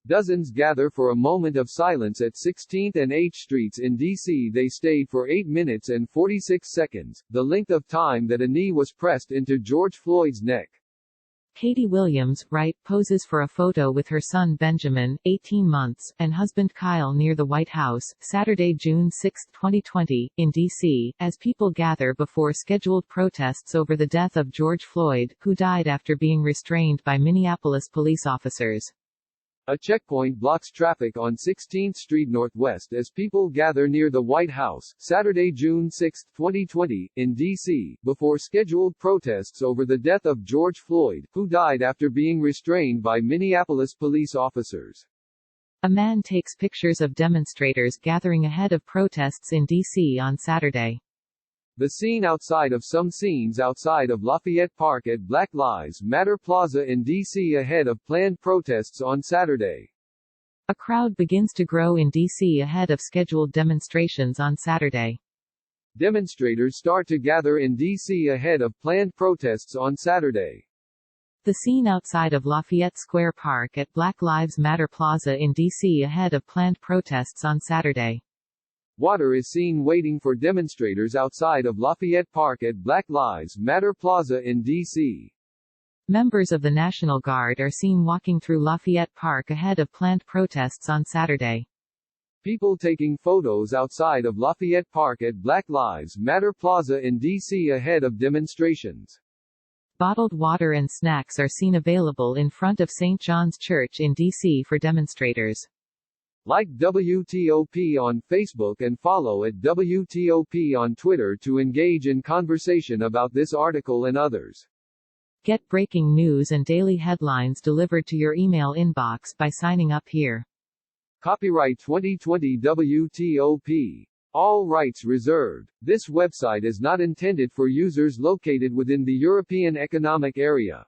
Dozens gather for a moment of silence at 16th and H Streets in D.C. They stayed for 8 minutes and 46 seconds, the length of time that a knee was pressed into George Floyd's neck. Katie Williams, right, poses for a photo with her son Benjamin, 18 months, and husband Kyle near the White House, Saturday, June 6, 2020, in D.C., as people gather before scheduled protests over the death of George Floyd, who died after being restrained by Minneapolis police officers. A checkpoint blocks traffic on 16th Street Northwest as people gather near the White House, Saturday, June 6, 2020, in D.C., before scheduled protests over the death of George Floyd, who died after being restrained by Minneapolis police officers. A man takes pictures of demonstrators gathering ahead of protests in D.C. on Saturday. The scene outside of Lafayette Park at Black Lives Matter Plaza in D.C. ahead of planned protests on Saturday. A crowd begins to grow in D.C. ahead of scheduled demonstrations on Saturday. Demonstrators start to gather in D.C. ahead of planned protests on Saturday. The scene outside of Lafayette Square Park at Black Lives Matter Plaza in D.C. ahead of planned protests on Saturday. Water is seen waiting for demonstrators outside of Lafayette Park at Black Lives Matter Plaza in D.C. Members of the National Guard are seen walking through Lafayette Park ahead of planned protests on Saturday. People taking photos outside of Lafayette Park at Black Lives Matter Plaza in D.C. ahead of demonstrations. Bottled water and snacks are seen available in front of St. John's Church in D.C. for demonstrators. Like WTOP on Facebook and follow at WTOP on Twitter to engage in conversation about this article and others. Get breaking news and daily headlines delivered to your email inbox by signing up here. Copyright 2020 WTOP. All rights reserved. This website is not intended for users located within the European Economic Area.